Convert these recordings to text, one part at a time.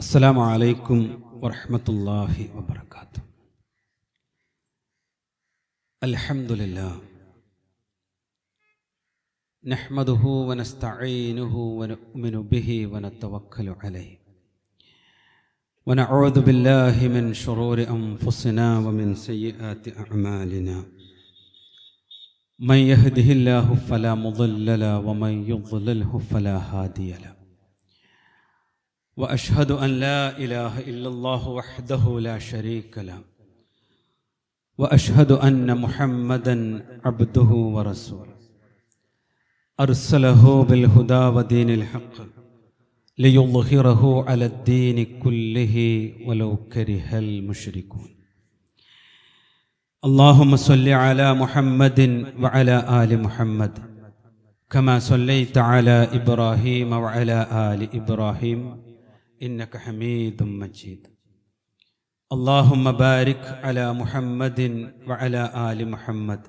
അസ്സലാമു അലൈക്കും വറഹ്മത്തുള്ളാഹി വബറകാതുഹു. അൽഹംദുലില്ലാഹ് നഹ്മദുഹു വനസ്തഈനുഹു വനുഅ്മിനു ബിഹി വനതവക്കലു അലൈഹി വനഊദു ബില്ലാഹി മിൻ ശുറൂരി അൻഫുസിനാ വമിൻ സയ്യിആതി അഅ്മാലിനാ മൻ യഹ്ദിഹില്ലാഹു ഫലാ മുضില്ല ലഹു വമൻ യുض്ലിൽഹു ഫലാ ഹാദിയ ലഹു وأشهد أن لا إله إلا الله وحده لا شريك له وأشهد أن محمدًا عبده ورسوله أرسله بالهدى ودين الحق ليظهره على الدين كله ولو كره المشركون. اللهم صل على محمد وعلى آل محمد كما صليت على إبراهيم وعلى آل إبراهيم إنك حميد مجيد. اللهم بارك على محمد وعلى آل محمد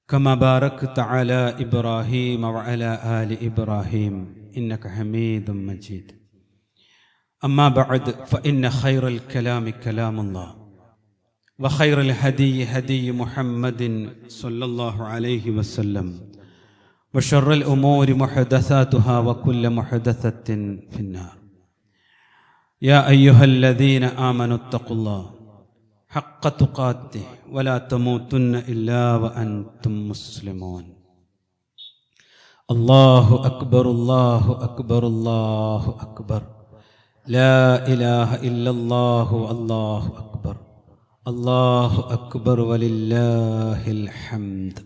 كما باركت على إبراهيم وعلى آل إبراهيم إنك حميد مجيد. أما بعد فإن خير الكلام كلام الله وخير الهدي هدي محمد صلى الله عليه وسلم وشر الأمور محدثاتها وكل محدثة في النار. يا أيها الذين آمنوا اتقوا الله حق تقاته ولا تموتن إلا وأنتم مسلمون. الله أكبر الله أكبر الله أكبر لا إله إلا الله الله أكبر الله أكبر ولله الحمد.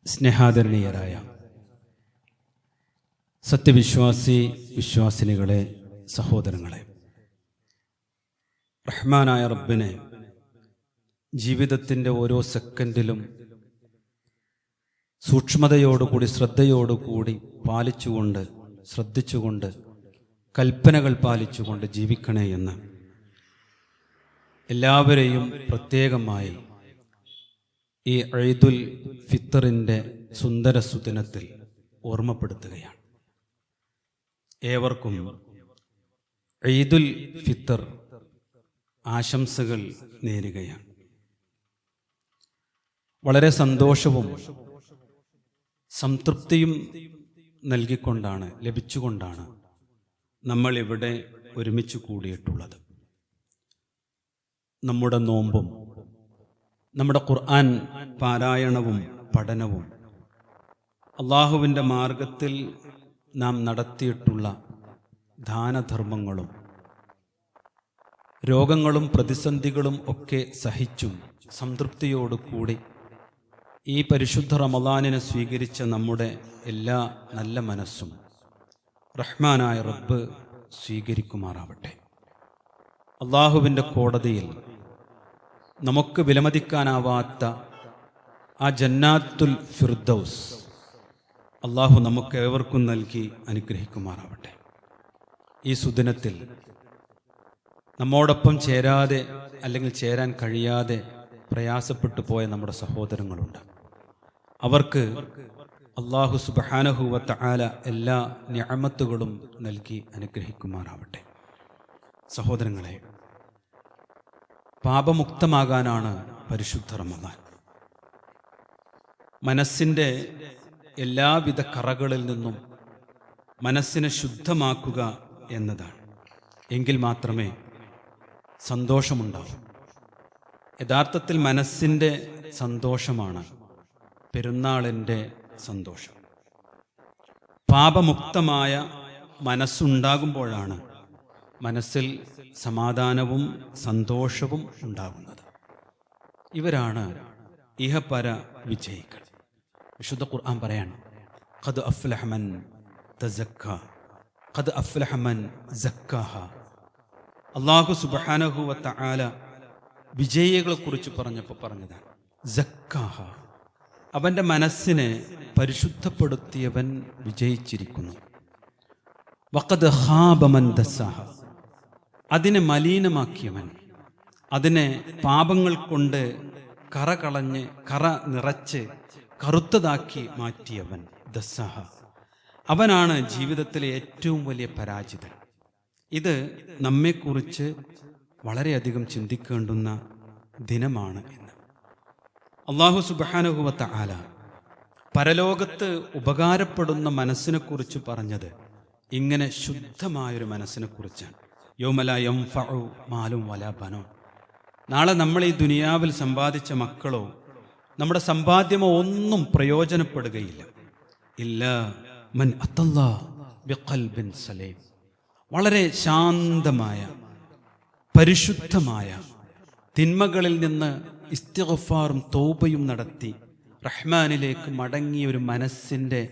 സ്നേഹാദരണീയരായ വിശ്വാസിനികളെ, സഹോദരങ്ങളെ, റഹ്മാനായ റബ്ബിനെ ജീവിതത്തിൻ്റെ ഓരോ സെക്കൻഡിലും സൂക്ഷ്മതയോടുകൂടി ശ്രദ്ധയോടുകൂടി പാലിച്ചുകൊണ്ട് ശ്രദ്ധിച്ചുകൊണ്ട് കൽപ്പനകൾ പാലിച്ചുകൊണ്ട് ജീവിക്കണേ എന്ന് എല്ലാവരെയും പ്രത്യേകമായി ഈ ഈദുൽ ഫിത്തറിൻ്റെ സുന്ദര സുദിനത്തിൽ ഓർമ്മപ്പെടുത്തുകയാണ്. ഏവർക്കും ഈദുൽ ഫിത്തർ ആശംസകൾ നേരുകയാണ്. വളരെ സന്തോഷവും സംതൃപ്തിയും നൽകിക്കൊണ്ടാണ്, ലഭിച്ചുകൊണ്ടാണ് നമ്മൾ ഇവിടെ ഒരുമിച്ച് കൂടിയിട്ടുള്ളത്. നമ്മുടെ നോമ്പും നമ്മുടെ ഖുർആൻ പാരായണവും പഠനവും അള്ളാഹുവിൻ്റെ മാർഗത്തിൽ നാം നടത്തിയിട്ടുള്ള ദാനധർമ്മങ്ങളും രോഗങ്ങളും പ്രതിസന്ധികളും ഒക്കെ സഹിച്ചും സംതൃപ്തിയോടുകൂടി ഈ പരിശുദ്ധ റമളാനിനെ സ്വീകരിച്ച നമ്മുടെ എല്ലാ നല്ല മനസ്സും റഹ്മാനായ റബ്ബ് സ്വീകരിക്കുമാറാവട്ടെ. അള്ളാഹുവിൻ്റെ കോടതിയിൽ നമുക്ക് വിലമതിക്കാനാവാത്ത ആ ജന്നാത്തുൽ ഫിർദൗസ് അള്ളാഹു നമുക്ക് ഏവർക്കും നൽകി അനുഗ്രഹിക്കുമാറാവട്ടെ. ഈ സുദിനത്തിൽ നമ്മോടൊപ്പം ചേരാതെ അല്ലെങ്കിൽ ചേരാൻ കഴിയാതെ പ്രയാസപ്പെട്ടു പോയ നമ്മുടെ സഹോദരങ്ങളുണ്ട്. അവർക്ക് അള്ളാഹു സുബ്ഹാനഹു വ തആല എല്ലാ നിഅമത്തുകളും നൽകി അനുഗ്രഹിക്കുമാറാവട്ടെ. സഹോദരങ്ങളെ, പാപമുക്തമാകാനാണ് പരിശുദ്ധ റമളാൻ. മനസ്സിൻ്റെ എല്ലാവിധ കറകളിൽ നിന്നും മനസ്സിനെ ശുദ്ധമാക്കുക എന്നതാണ്. എങ്കിൽ മാത്രമേ സന്തോഷമുണ്ടാവൂ. യഥാർത്ഥത്തിൽ മനസ്സിൻ്റെ സന്തോഷമാണ് പെരുന്നാളിൻ്റെ സന്തോഷം. പാപമുക്തമായ മനസ്സുണ്ടാകുമ്പോഴാണ് മനസ്സിൽ സമാധാനവും സന്തോഷവും ഉണ്ടാകുന്നത്. ഇവരാണ് ഇഹപര വിജയികൾ. വിശുദ്ധ ഖുർആൻ പറയാണ്, ഖദ് അഫ്ലഹ മൻ തസക്ക ഖദ് അഫ്ലഹ മൻ സക്കാഹ. അല്ലാഹു സുബ്ഹാനഹു വ തആല വിജയികളെ കുറിച്ച് പറഞ്ഞപ്പോൾ പറഞ്ഞതാണ് സക്കാഹ. അവൻ്റെ മനസ്സിനെ പരിശുദ്ധപ്പെടുത്തിയവൻ വിജയിച്ചിരിക്കുന്നു. വഖദ് ഖാബ മൻ ദസ്സാഹ. അതിനെ മലിനമാക്കിയവൻ, അതിനെ പാപങ്ങൾ കൊണ്ട് കറ കളഞ്ഞ് കറ നിറച്ച് കറുത്തതാക്കി മാറ്റിയവൻ ദസ്സാഹ. അവനാണ് ജീവിതത്തിലെ ഏറ്റവും വലിയ പരാജിതൻ. ഇത് നമ്മെക്കുറിച്ച് വളരെയധികം ചിന്തിക്കേണ്ടുന്ന ദിനമാണ് എന്ന്. അല്ലാഹു സുബ്ഹാനഹു വ തആല പരലോകത്ത് ഉപകാരപ്പെടുന്ന മനസ്സിനെക്കുറിച്ച് പറഞ്ഞത് ഇങ്ങനെ ശുദ്ധമായൊരു മനസ്സിനെക്കുറിച്ചാണ്. യൗമ ലാ യൻഫഉ മാലും വലാ ബനൂൻ. നാളെ നമ്മൾ ഈ ദുനിയാവിൽ സമ്പാദിച്ച മക്കളോ നമ്മുടെ സമ്പാദ്യമോ ഒന്നും പ്രയോജനപ്പെടുകയില്ല. ഇല്ലാ മൻ അത്തല്ലാഹ ബിഖൽബിൻ സലീം. വളരെ ശാന്തമായ പരിശുദ്ധമായ തിന്മകളിൽ നിന്ന് ഇസ്തിഗ്ഫാറും തൗബയും നടത്തി റഹ്മാനിലേക്ക് മടങ്ങിയ ഒരു മനസ്സിൻ്റെ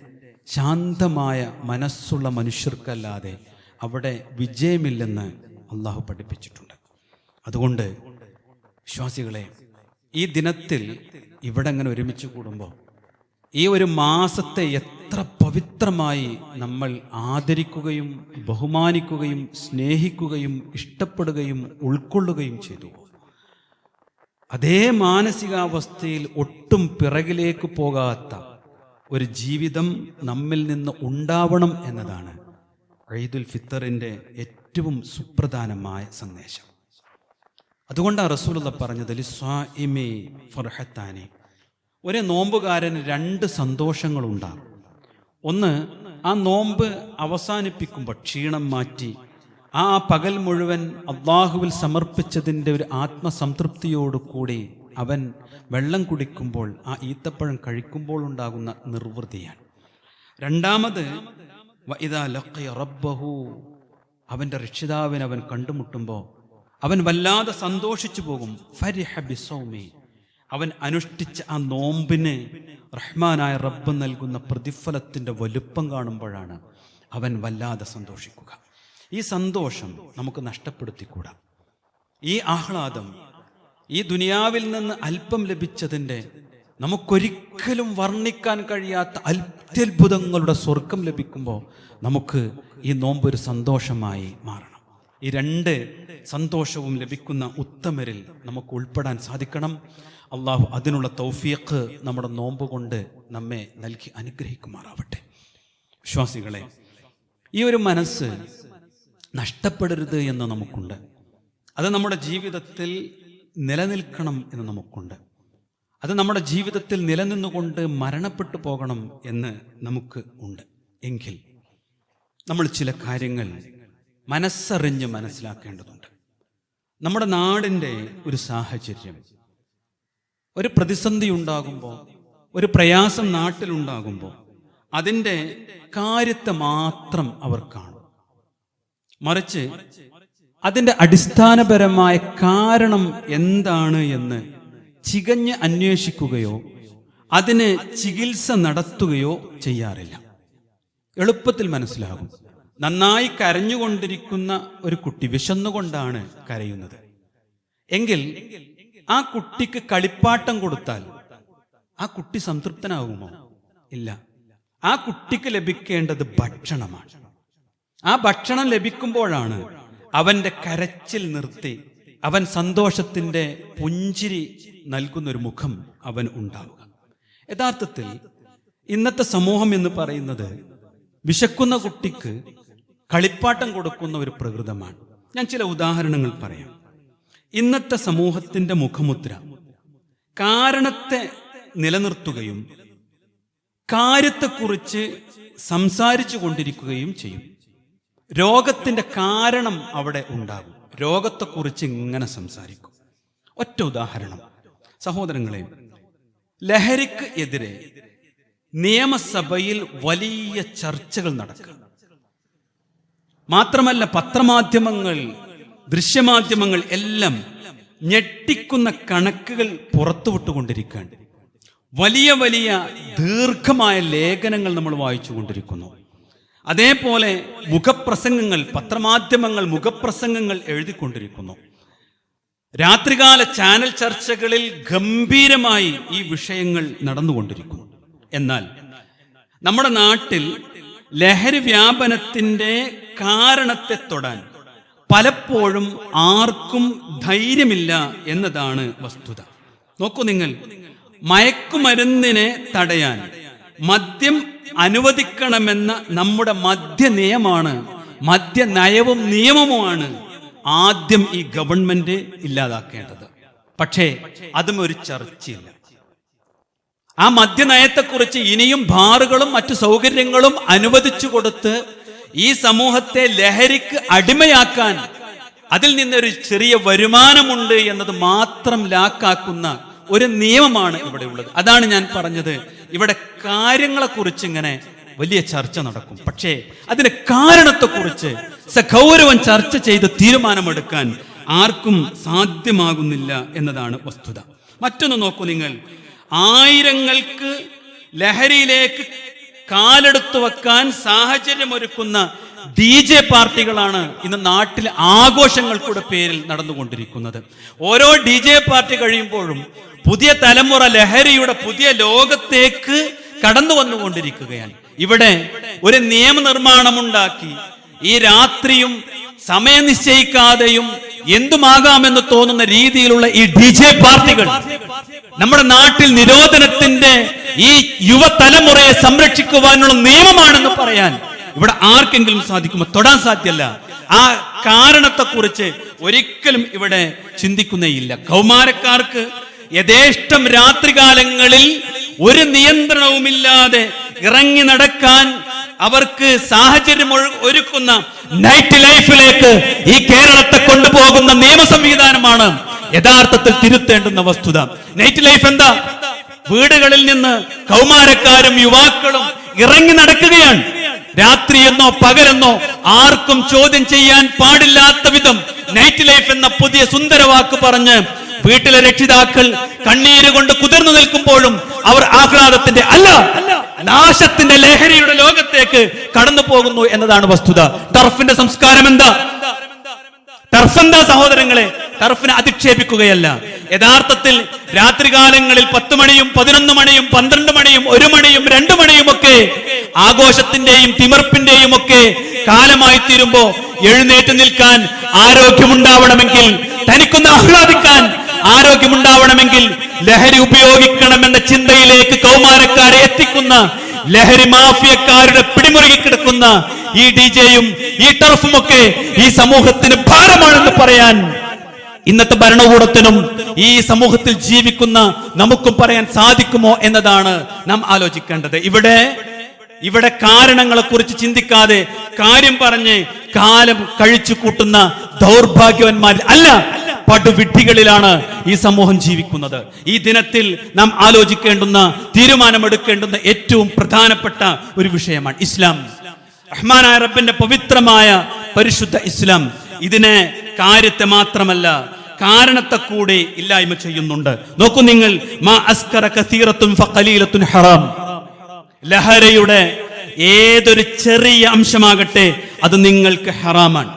ശാന്തമായ മനസ്സുള്ള മനുഷ്യർക്കല്ലാതെ അവിടെ വിജയമില്ലെന്ന് അള്ളാഹു പഠിപ്പിച്ചിട്ടുണ്ട്. അതുകൊണ്ട് വിശ്വാസികളെ, ഈ ദിനത്തിൽ ഇവിടെ അങ്ങനെ ഒരുമിച്ച് കൂടുമ്പോൾ ഈ ഒരു മാസത്തെ എത്ര പവിത്രമായി നമ്മൾ ആദരിക്കുകയും ബഹുമാനിക്കുകയും സ്നേഹിക്കുകയും ഇഷ്ടപ്പെടുകയും ഉൾക്കൊള്ളുകയും ചെയ്തു. അതേ മാനസികാവസ്ഥയിൽ ഒട്ടും പിറകിലേക്ക് പോകാത്ത ഒരു ജീവിതം നമ്മിൽ നിന്ന് ഉണ്ടാവണം എന്നതാണ് ഈദുൽ ഫിത്തറിൻ്റെ ഏറ്റവും സുപ്രധാനമായ സന്ദേശം. അതുകൊണ്ടാണ് റസൂലുള്ളാഹി പറഞ്ഞത് ലിസ്വാഇമി ഫർഹത്താനി. ഒരു നോമ്പുകാരന് 2 സന്തോഷങ്ങളുണ്ടാകും. ഒന്ന്, ആ നോമ്പ് അവസാനിപ്പിക്കുമ്പോൾ ക്ഷീണം മാറ്റി ആ പകൽ മുഴുവൻ അള്ളാഹുവിൽ സമർപ്പിച്ചതിൻ്റെ ഒരു ആത്മസംതൃപ്തിയോടുകൂടി അവൻ വെള്ളം കുടിക്കുമ്പോൾ, ആ ഈത്തപ്പഴം കഴിക്കുമ്പോൾ ഉണ്ടാകുന്ന നിർവൃതിയാണ്. രണ്ടാമത്, വഇദാ ലഖിയ റബ്ബഹു, അവൻ്റെ രക്ഷിതാവിനെ അവൻ കണ്ടുമുട്ടുമ്പോൾ അവൻ വല്ലാതെ സന്തോഷിച്ചു പോകും. ഫരിഹ ബിസൗമി, അവൻ അനുഷ്ഠിച്ച ആ നോമ്പിന് റഹ്മാനായ റബ്ബ് നൽകുന്ന പ്രതിഫലത്തിൻ്റെ വലുപ്പം കാണുമ്പോഴാണ് അവൻ വല്ലാതെ സന്തോഷിക്കുക. ഈ സന്തോഷം നമുക്ക് നഷ്ടപ്പെടുത്തിക്കൂടാ. ഈ ആഹ്ലാദം, ഈ ദുനിയാവിൽ നിന്ന് അല്പം ലഭിച്ചതിൻ്റെ നമുക്കൊരിക്കലും വർണ്ണിക്കാൻ കഴിയാത്ത അത്യത്ഭുതങ്ങളുടെ സ്വർഗം ലഭിക്കുമ്പോൾ നമുക്ക് ഈ നോമ്പൊരു സന്തോഷമായി മാറണം. ഈ 2 സന്തോഷവും ലഭിക്കുന്ന ഉത്തമരിൽ നമുക്ക് ഉൾപ്പെടാൻ സാധിക്കണം. അള്ളാഹു അതിനുള്ള തൗഫീഖ് നമ്മുടെ നോമ്പ് കൊണ്ട് നമ്മെ നൽകി അനുഗ്രഹിക്കുമാറാവട്ടെ. വിശ്വാസികളെ, ഈ ഒരു മനസ്സ് നഷ്ടപ്പെടരുത് എന്ന് നമുക്കുണ്ട്. അത് നമ്മുടെ ജീവിതത്തിൽ നിലനിൽക്കണം എന്ന് നമുക്കുണ്ട്. അത് നമ്മുടെ ജീവിതത്തിൽ നിലനിന്നുകൊണ്ട് മരണപ്പെട്ടു പോകണം എന്ന് നമുക്ക് ഉണ്ട്. എങ്കിൽ നമ്മൾ ചില കാര്യങ്ങൾ മനസ്സറിഞ്ഞ് മനസ്സിലാക്കേണ്ടതുണ്ട്. നമ്മുടെ നാടിൻ്റെ ഒരു സാഹചര്യം, ഒരു പ്രതിസന്ധി ഉണ്ടാകുമ്പോൾ, ഒരു പ്രയാസം നാട്ടിലുണ്ടാകുമ്പോൾ അതിൻ്റെ കാര്യത്തെ മാത്രം അവർ കാണും. മറിച്ച് അതിൻ്റെ അടിസ്ഥാനപരമായ കാരണം എന്താണ് എന്ന് ചികഞ്ഞ് അന്വേഷിക്കുകയോ അതിന് ചികിത്സ നടത്തുകയോ ചെയ്യാറില്ല. എളുപ്പത്തിൽ മനസ്സിലാകും. നന്നായി കരഞ്ഞുകൊണ്ടിരിക്കുന്ന ഒരു കുട്ടി വിശന്നുകൊണ്ടാണ് കരയുന്നത് എങ്കിൽ ആ കുട്ടിക്ക് കളിപ്പാട്ടം കൊടുത്താൽ ആ കുട്ടി സംതൃപ്തനാകുമോ? ഇല്ല. ആ കുട്ടിക്ക് ലഭിക്കേണ്ടത് ഭക്ഷണമാണ്. ആ ഭക്ഷണം ലഭിക്കുമ്പോഴാണ് അവൻ്റെ കരച്ചിൽ നിർത്തി അവൻ സന്തോഷത്തിൻ്റെ പുഞ്ചിരി നൽകുന്നൊരു മുഖം അവൻ ഉണ്ടാവുക. യഥാർത്ഥത്തിൽ ഇന്നത്തെ സമൂഹം എന്ന് പറയുന്നത് വിശക്കുന്ന കുട്ടിക്ക് കളിപ്പാട്ടം കൊടുക്കുന്ന ഒരു പ്രകൃതമാണ്. ഞാൻ ചില ഉദാഹരണങ്ങൾ പറയാം. ഇന്നത്തെ സമൂഹത്തിൻ്റെ മുഖമുദ്ര കാരണത്തെ നിലനിർത്തുകയും കാര്യത്തെക്കുറിച്ച് സംസാരിച്ചു കൊണ്ടിരിക്കുകയും ചെയ്യും. രോഗത്തിൻ്റെ കാരണം അവിടെ ഉണ്ടാകും. രോഗത്തെക്കുറിച്ച് ഇങ്ങനെ സംസാരിക്കും. ഒറ്റ ഉദാഹരണം സഹോദരങ്ങളെ, ലഹരിക്ക് എതിരെ നിയമസഭയിൽ വലിയ ചർച്ചകൾ നടക്കുക. മാത്രമല്ല പത്രമാധ്യമങ്ങൾ, ദൃശ്യമാധ്യമങ്ങൾ എല്ലാം ഞെട്ടിക്കുന്ന കണക്കുകൾ പുറത്തുവിട്ടുകൊണ്ടിരിക്കുകയാണ്. വലിയ വലിയ ദീർഘമായ ലേഖനങ്ങൾ നമ്മൾ വായിച്ചുകൊണ്ടിരിക്കുന്നു. അതേപോലെ മുഖപ്രസംഗങ്ങൾ, പത്രമാധ്യമങ്ങൾ മുഖപ്രസംഗങ്ങൾ എഴുതിക്കൊണ്ടിരിക്കുന്നു. രാത്രികാല ചാനൽ ചർച്ചകളിൽ ഗംഭീരമായി ഈ വിഷയങ്ങൾ നടന്നുകൊണ്ടിരിക്കുന്നു. എന്നാൽ നമ്മുടെ നാട്ടിൽ ലഹരി വ്യാപനത്തിൻ്റെ കാരണത്തെ തൊടാൻ പലപ്പോഴും ആർക്കും ധൈര്യമില്ല എന്നതാണ് വസ്തുത. നോക്കൂ നിങ്ങൾ, മയക്കുമരുന്നിനെ തടയാൻ മദ്യം അനുവദിക്കണമെന്ന നമ്മുടെ മദ്യ നിയമമാണ്, മദ്യ നയവും നിയമവുമാണ് ആദ്യം ഈ ഗവൺമെന്റ് ഇല്ലാതാക്കേണ്ടത്. പക്ഷേ അതും ഒരു ചർച്ചയില്ല. ആ മദ്യനയത്തെക്കുറിച്ച് ഇനിയും ബാറുകളും മറ്റു സൗകര്യങ്ങളും അനുവദിച്ചു കൊടുത്ത് ഈ സമൂഹത്തെ ലഹരിക്ക് അടിമയാക്കാൻ, അതിൽ നിന്നൊരു ചെറിയ വരുമാനമുണ്ട് എന്നത് മാത്രം ലാക്കാക്കുന്ന ഒരു നിയമമാണ് ഇവിടെ ഉള്ളത്. അതാണ് ഞാൻ പറഞ്ഞത്, ഇവിടെ കാര്യങ്ങളെക്കുറിച്ച് ഇങ്ങനെ വലിയ ചർച്ച നടക്കും, പക്ഷേ അതിന്റെ കാരണത്തെക്കുറിച്ച് സഗൗരവം ചർച്ച ചെയ്ത് തീരുമാനമെടുക്കാൻ ആർക്കും സാധ്യമാകുന്നില്ല എന്നതാണ് വസ്തുത. മറ്റൊന്ന് നോക്കൂ നിങ്ങൾ, ആയിരങ്ങൾക്ക് ലഹരിയിലേക്ക് കാലെടുത്തു വെക്കാൻ സാഹചര്യമൊരുക്കുന്ന DJ പാർട്ടികളാണ് ഇന്ന് നാട്ടിൽ ആഘോഷങ്ങൾക്കുടെ പേരിൽ നടന്നുകൊണ്ടിരിക്കുന്നത്. ഓരോ DJ പാർട്ടി കഴിയുമ്പോഴും പുതിയ തലമുറ ലഹരിയുടെ പുതിയ ലോകത്തേക്ക് കടന്നു വന്നുകൊണ്ടിരിക്കുകയാണ്. ഇവിടെ ഒരു നിയമനിർമ്മാണമുണ്ടാക്കി ഈ രാത്രിയും സമയം നിശ്ചയിക്കാതെയും എന്തുമാകാമെന്ന് തോന്നുന്ന രീതിയിലുള്ള ഈ DJ പാർട്ടികൾ നമ്മുടെ നാട്ടിൽ നിരോധനത്തിന്റെ ഈ യുവതലമുറയെ സംരക്ഷിക്കുവാനുള്ള നിയമമാണെന്ന് പറയാൻ ഇവിടെ ആർക്കെങ്കിലും സാധിക്കുമോ? തൊടാൻ സാധ്യമല്ല. ആ കാരണത്തെക്കുറിച്ച് ഒരിക്കലും ഇവിടെ ചിന്തിക്കുന്നേയില്ല. കൗമാരക്കാർക്ക് യഥേഷ്ടം രാത്രികാലങ്ങളിൽ ഒരു നിയന്ത്രണവുമില്ലാതെ ഇറങ്ങി നടക്കാൻ അവർക്ക് സാഹചര്യം ഒരുക്കുന്ന നൈറ്റ് ലൈഫിലേക്ക് ഈ കേരളത്തെ കൊണ്ടുപോകുന്ന നിയമ സംവിധാനമാണ് യഥാർത്ഥത്തിൽ തിരുത്തേണ്ടുന്ന വസ്തുത. നൈറ്റ് ലൈഫ് എന്താ? വീടുകളിൽ നിന്ന് കൗമാരക്കാരും യുവാക്കളും ഇറങ്ങി നടക്കുകയാണ്. രാത്രിയെന്നോ പകലെന്നോ ആർക്കും ചോദ്യം ചെയ്യാൻ പാടില്ലാത്ത വിധം നൈറ്റ് ലൈഫ് എന്ന പുതിയ സുന്ദരവാക്ക് പറഞ്ഞ് വീട്ടിലെ രക്ഷിതാക്കൾ കണ്ണീര് കൊണ്ട് കുതിർന്നു നിൽക്കുമ്പോഴും അവർ ആഹ്ലാദത്തിന്റെ അല്ല, നാശത്തിന്റെ ലഹരിയുടെ ലോകത്തേക്ക് കടന്നു പോകുന്നു എന്നതാണ് വസ്തുത. ടർഫിന്റെ സംസ്കാരം എന്താ? ടർഫെന്താ സഹോദരങ്ങളെ? ടർഫിനെ അധിക്ഷേപിക്കുകയല്ല. യഥാർത്ഥത്തിൽ രാത്രികാലങ്ങളിൽ 10 മണിയും 11 മണിയും 12 മണിയും 1 മണിയും 2 മണിയും ഒക്കെ ആഘോഷത്തിന്റെയും തിമിർപ്പിന്റെയും ഒക്കെ കാലമായി തീരുമ്പോ എഴുന്നേറ്റ് നിൽക്കാൻ ആരോഗ്യമുണ്ടാവണമെങ്കിൽ, തനിക്കൊന്ന് ആഹ്ലാദിക്കാൻ ആരോഗ്യമുണ്ടാവണമെങ്കിൽ ലഹരി ഉപയോഗിക്കണമെന്ന ചിന്തയിലേക്ക് കൗമാരക്കാരെ എത്തിക്കുന്ന ലഹരി മാഫിയക്കാരുടെ പിടിമുറുകി കിടക്കുന്ന ഈ DJയും ഈ ടർഫും ഒക്കെ ഈ സമൂഹത്തിന് ഭാരമാണെന്ന് പറയാൻ ഇന്നത്തെ ഭരണകൂടത്തിനും ഈ സമൂഹത്തിൽ ജീവിക്കുന്ന നമുക്കും പറയാൻ സാധിക്കുമോ എന്നതാണ് നാം ആലോചിക്കേണ്ടത്. ഇവിടെ കാരണങ്ങളെ കുറിച്ച് ചിന്തിക്കാതെ കാര്യം പറഞ്ഞ് കാലം കഴിച്ചു കൂട്ടുന്ന ദൗർഭാഗ്യവന്മാർ അല്ല, പടുവിഡ്ഢികളിലാണ് ഈ സമൂഹം ജീവിക്കുന്നത്. ഈ ദിനത്തിൽ നാം ആലോചിക്കേണ്ടുന്ന, തീരുമാനമെടുക്കേണ്ടുന്ന ഏറ്റവും പ്രധാനപ്പെട്ട ഒരു വിഷയമാണ് ഇസ്ലാം. റഹ്മാനായ റബ്ബിന്റെ പവിത്രമായ പരിശുദ്ധ ഇസ്ലാം ഇതിനെ കാര്യത്തെ മാത്രമല്ല കാരണത്തെ കൂടി ഇല്ലായ്മ ചെയ്യുന്നുണ്ട്. നോക്കൂ നിങ്ങൾ, മാ അസ്കറ കസീറത്തുൻ ഫഖലീലത്തുൻ ഹറാം. ലഹരിയുടെ ഏതൊരു ചെറിയ അംശമാകട്ടെ അത് നിങ്ങൾക്ക് ഹറാമാണ്.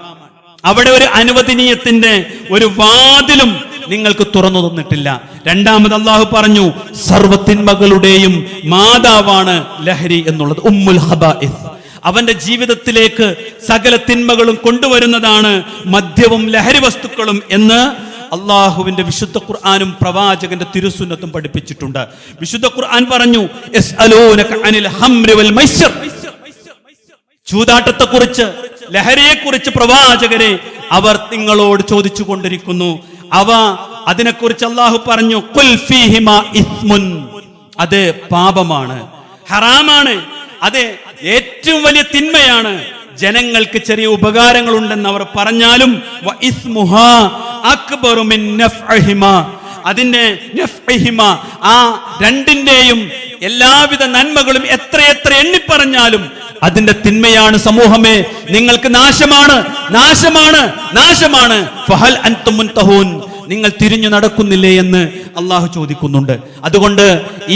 അവിടെ ഒരു അനുവദനീയത്തിന്റെ ഒരു വാതിലും നിങ്ങൾക്ക് തുറന്നു തന്നിട്ടില്ല. രണ്ടാമത് അള്ളാഹു പറഞ്ഞു, സർവ്വതിന്മകളുടെയും മാതാവാണ് ലഹരി എന്നുള്ളത്. ഉമ്മുൽ ഖബാഇസ്. അവന്റെ ജീവിതത്തിലേക്ക് സകല തിന്മകളും കൊണ്ടുവരുന്നതാണ് മദ്യവും ലഹരി വസ്തുക്കളും എന്ന് അള്ളാഹുവിന്റെ വിശുദ്ധ ഖുർആനും പ്രവാചകന്റെ തിരുസുന്നത്തും പഠിപ്പിച്ചിട്ടുണ്ട്. വിശുദ്ധ ഖുർആൻ പറഞ്ഞു, യസ്അലൂനക അനിൽ ഹംരി വൽ മൈസിർ. ചൂതാട്ടത്തെക്കുറിച്ച്, ലഹരിയെക്കുറിച്ച് പ്രവാചകരെ അവർ നിങ്ങളോട് ചോദിച്ചു കൊണ്ടിരിക്കുന്നു. അതിനെക്കുറിച്ച് അള്ളാഹു പറഞ്ഞു, ഖുൽ ഫീഹിമാ ഇസ്മുൻ. അത് പാപമാണ്, ഹറാമാണ്, അത് ഏറ്റവും വലിയ തിന്മയാണ്. ജനങ്ങൾക്ക് ചെറിയ ഉപകാരങ്ങൾ ഉണ്ടെന്ന് അവർ പറഞ്ഞാലും വഇസ്മുഹാ അക്ബറു മിൻ നഫ്ഇഹിമാ. അതിന്റെ നഫ്ഇഹിമാ, ആ രണ്ടിന്റെയും എല്ലാവിധ നന്മകളും എത്രയെത്ര എണ്ണിപ്പറഞ്ഞാലും അതിന്റെ തിന്മയാണ്. സമൂഹമേ, നിങ്ങൾക്ക് നാശമാണ്, നാശമാണ്, നാശമാണ്. ഫഹൽ അൻതും മുൻതഹൂൻ. നിങ്ങൾ തിരിഞ്ഞു നടക്കുന്നില്ലേ എന്ന് അള്ളാഹു ചോദിക്കുന്നുണ്ട്. അതുകൊണ്ട്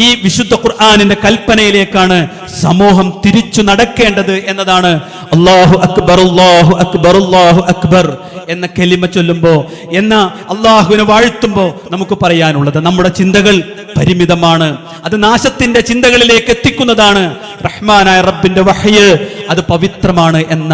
ഈ വിശുദ്ധ ഖുർആനിന്റെ കൽപ്പനയിലേക്കാണ് സമൂഹം തിരിച്ചു നടക്കേണ്ടത് എന്നതാണ് അല്ലാഹു അക്ബർ, അല്ലാഹു അക്ബർ, അല്ലാഹു അക്ബർ എന്ന കലിമ ചൊല്ലുമ്പോ, എന്ന അള്ളാഹുവിനെ വാഴ്ത്തുമ്പോ നമുക്ക് പറയാനുള്ളത്. നമ്മുടെ ചിന്തകൾ പരിമിതമാണ്, അത് നാശത്തിന്റെ ചിന്തകളിലേക്ക് എത്തിക്കുന്നതാണ്. റഹ്മാനായ റബ്ബിന്റെ വഹ്യ് അത് പവിത്രമാണ് എന്ന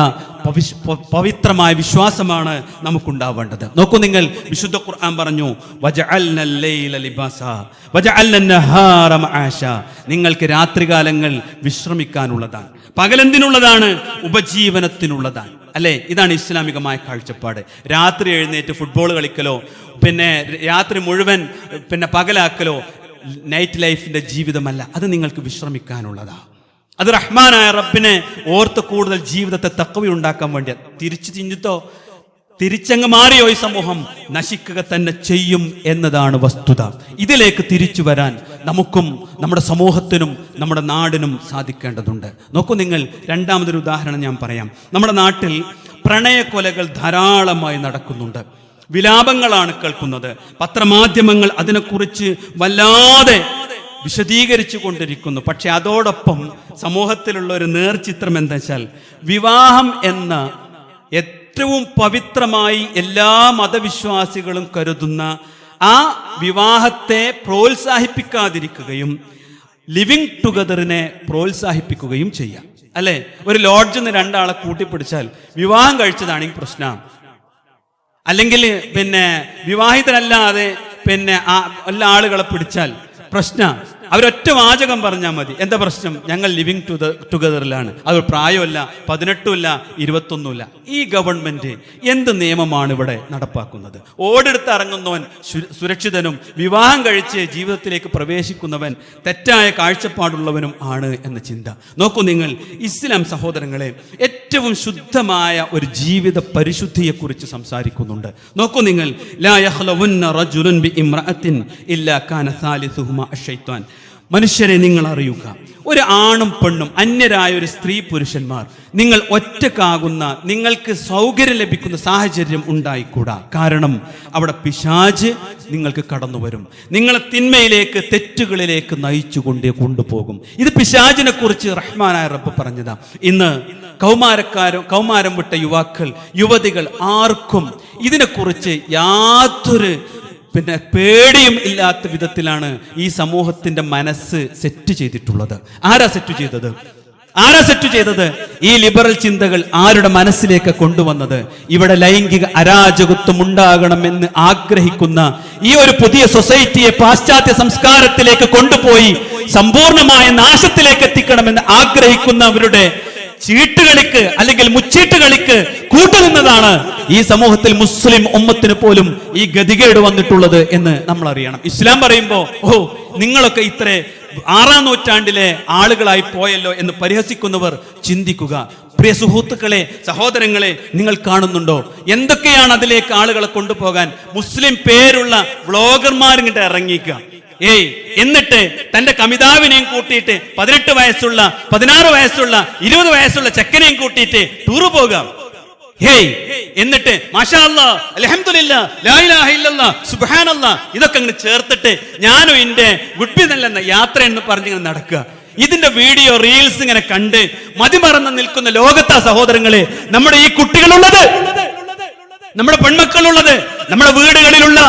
പവിത്രമായ വിശ്വാസമാണ് നമുക്കുണ്ടാവേണ്ടത്. നോക്കൂ നിങ്ങൾ, വിശുദ്ധ ഖുർആൻ പറഞ്ഞു വജഅൽനൽ ലൈല ലിബാസാ വജഅൽനൻ നഹാറ മആശാ. നിങ്ങൾക്ക് രാത്രികാലങ്ങൾ വിശ്രമിക്കാനുള്ളതാണ്, പകലെന്തിനുള്ളതാണ്? ഉപജീവനത്തിനുള്ളതാണ്. അല്ലേ? ഇതാണ് ഇസ്ലാമികമായ കാഴ്ചപ്പാട്. രാത്രി എഴുന്നേറ്റ് ഫുട്ബോൾ കളിക്കലോ, പിന്നെ രാത്രി മുഴുവൻ പകലാക്കലോ നൈറ്റ് ലൈഫിന്റെ ജീവിതമല്ല. അത് നിങ്ങൾക്ക് വിശ്രമിക്കാനുള്ളതാ. അത് റഹ്മാനായ റബ്ബിനെ ഓർത്ത് കൂടുതൽ ജീവിതത്തെ തഖ്വ ഉണ്ടാക്കാൻ വേണ്ടി. തിരിച്ചു ചിന്തിത്തോ, തിരിച്ചങ്ങ് മാറിയോ ഈ സമൂഹം, നശിക്കുക തന്നെ ചെയ്യും എന്നതാണ് വസ്തുത. ഇതിലേക്ക് തിരിച്ചു വരാൻ നമുക്കും നമ്മുടെ സമൂഹത്തിനും നമ്മുടെ നാടിനും സാധിക്കേണ്ടതുണ്ട്. നോക്കൂ നിങ്ങൾ, രണ്ടാമതൊരു ഉദാഹരണം ഞാൻ പറയാം. നമ്മുടെ നാട്ടിൽ പ്രണയക്കൊലകൾ ധാരാളമായി നടക്കുന്നുണ്ട്. വിലാപങ്ങളാണ് കേൾക്കുന്നത്. പത്രമാധ്യമങ്ങൾ അതിനെക്കുറിച്ച് വല്ലാതെ വിശദീകരിച്ചു കൊണ്ടിരിക്കുന്നു. പക്ഷെ അതോടൊപ്പം സമൂഹത്തിലുള്ള ഒരു നേർചിത്രം എന്താ വെച്ചാൽ, വിവാഹം എന്ന ഏറ്റവും പവിത്രമായി എല്ലാ മതവിശ്വാസികളും കരുതുന്ന ആ വിവാഹത്തെ പ്രോത്സാഹിപ്പിക്കാതിരിക്കുകയും ലിവിങ് ടുഗദറിനെ പ്രോത്സാഹിപ്പിക്കുകയും ചെയ്യാം. അല്ലെ? ഒരു ലോഡ്ജിൽ നിന്ന് രണ്ടാളെ കൂട്ടിപ്പിടിച്ചാൽ വിവാഹം കഴിച്ചതാണെങ്കിൽ പ്രശ്നമാണ്. അല്ലെങ്കിൽ വിവാഹിതരല്ലാതെ എല്ലാ ആളുകളെ പിടിച്ചാൽ പ്രശ്നം. അവരൊറ്റ വാചകം പറഞ്ഞാൽ മതി. എന്താ പ്രശ്നം? ഞങ്ങൾ ലിവിങ് ടുഗദറിലാണ്. അത് പ്രായമല്ല, 18 21. ഈ ഗവൺമെന്റ് എന്ത് നിയമമാണ് ഇവിടെ നടപ്പാക്കുന്നത്? ഓടെടുത്ത് ഇറങ്ങുന്നവൻ സുരക്ഷിതനും വിവാഹം കഴിച്ച് ജീവിതത്തിലേക്ക് പ്രവേശിക്കുന്നവൻ തെറ്റായ കാഴ്ചപ്പാടുള്ളവനും ആണ് എന്ന ചിന്ത. നോക്കൂ നിങ്ങൾ, ഇസ്ലാം സഹോദരങ്ങളെ ഏറ്റവും ശുദ്ധമായ ഒരു ജീവിത പരിശുദ്ധിയെക്കുറിച്ച് സംസാരിക്കുന്നുണ്ട്. നോക്കൂ നിങ്ങൾ, ലാ യഖ്ലവുന്ന റജുലുൻ ബിഇംറഅത്തിൻ ഇല്ലാ കാന സാലിസുഹുമാ അശ്ശൈത്വാൻ. മനുഷ്യരെ നിങ്ങൾ അറിയുക, ഒരു ആണും പെണ്ണും അന്യരായ ഒരു സ്ത്രീ പുരുഷന്മാർ നിങ്ങൾ ഒറ്റക്കാകുന്ന, നിങ്ങൾക്ക് സൗകര്യം ലഭിക്കുന്ന സാഹചര്യം ഉണ്ടായിക്കൂടാ. കാരണം അവിടെ പിശാച് നിങ്ങൾക്ക് കടന്നു വരും, നിങ്ങളെ തിന്മയിലേക്ക് തെറ്റുകളിലേക്ക് നയിച്ചു കൊണ്ടുപോകും. ഇത് പിശാചിനെ കുറിച്ച് റഹ്മാനായ റബ്ബ് പറഞ്ഞതാ. ഇന്ന് കൗമാരം വിട്ട യുവാക്കൾ, യുവതികൾ ആർക്കും ഇതിനെക്കുറിച്ച് യാതൊരു പേടിയും ഇല്ലാത്ത വിധത്തിലാണ് ഈ സമൂഹത്തിന്റെ മനസ്സ് സെറ്റ് ചെയ്തിട്ടുള്ളത്. ആരാ സെറ്റ് ചെയ്തത്? ഈ ലിബറൽ ചിന്തകൾ ആരുടെ മനസ്സിലേക്ക് കൊണ്ടുവന്നത്? ഇവിടെ ലൈംഗിക അരാജകത്വം ഉണ്ടാകണമെന്ന് ആഗ്രഹിക്കുന്ന ഈ ഒരു പുതിയ സൊസൈറ്റിയെ പാശ്ചാത്യ സംസ്കാരത്തിലേക്ക് കൊണ്ടുപോയി സമ്പൂർണമായ നാശത്തിലേക്ക് എത്തിക്കണമെന്ന് ആഗ്രഹിക്കുന്നവരുടെ ചീട്ടുകളിക്ക് അല്ലെങ്കിൽ മുച്ചീട്ടുകളിക്ക് കൂട്ടുനിന്നതാണ് ഈ സമൂഹത്തിൽ മുസ്ലിം ഉമ്മത്തിന് പോലും ഈ ഗതികേട് വന്നിട്ടുള്ളത് എന്ന് നമ്മൾ അറിയണം. ഇസ്ലാം പറയുമ്പോ നിങ്ങളൊക്കെ ഇത്ര 6-ാം നൂറ്റാണ്ടിലെ ആളുകളായി പോയല്ലോ എന്ന് പരിഹസിക്കുന്നവർ ചിന്തിക്കുക. പ്രിയ സുഹൃത്തുക്കളെ, സഹോദരങ്ങളെ, നിങ്ങൾ കാണുന്നുണ്ടോ എന്തൊക്കെയാണ് അതിലേക്ക് ആളുകളെ കൊണ്ടുപോകാൻ മുസ്ലിം പേരുള്ള വ്ളോഗർമാരിങ്ങോട്ട് ഇറങ്ങിക്കുക. എന്നിട്ട് തന്റെ കമിതാവിനെയും കൂട്ടിയിട്ട് 18 വയസ്സുള്ള 16 വയസ്സുള്ള 20 വയസ്സുള്ള ചെക്കനെയും കൂട്ടിയിട്ട് ടൂറ് പോകാം. എന്നിട്ട് മാഷാ അല്ലാഹ്, അൽഹംദുലില്ലാഹ്, ലാ ഇലാഹ ഇല്ലല്ലാഹ്, സുബ്ഹാനല്ലാഹ് ഇതൊക്കെ അങ്ങ് ചേർത്തിട്ട് ഞാനും എന്റെ ഗുഡ് ബി നല്ല യാത്ര എന്ന് പറഞ്ഞിങ്ങനെ നടക്കുക. ഇതിന്റെ വീഡിയോ റീൽസ് ഇങ്ങനെ കണ്ട് മതിമറന്ന് നിൽക്കുന്ന ലോകത്താ സഹോദരങ്ങളെ നമ്മുടെ ഈ കുട്ടികളുള്ളത്, നമ്മുടെ പെൺമക്കളുള്ളത്, നമ്മുടെ വീടുകളിലുള്ള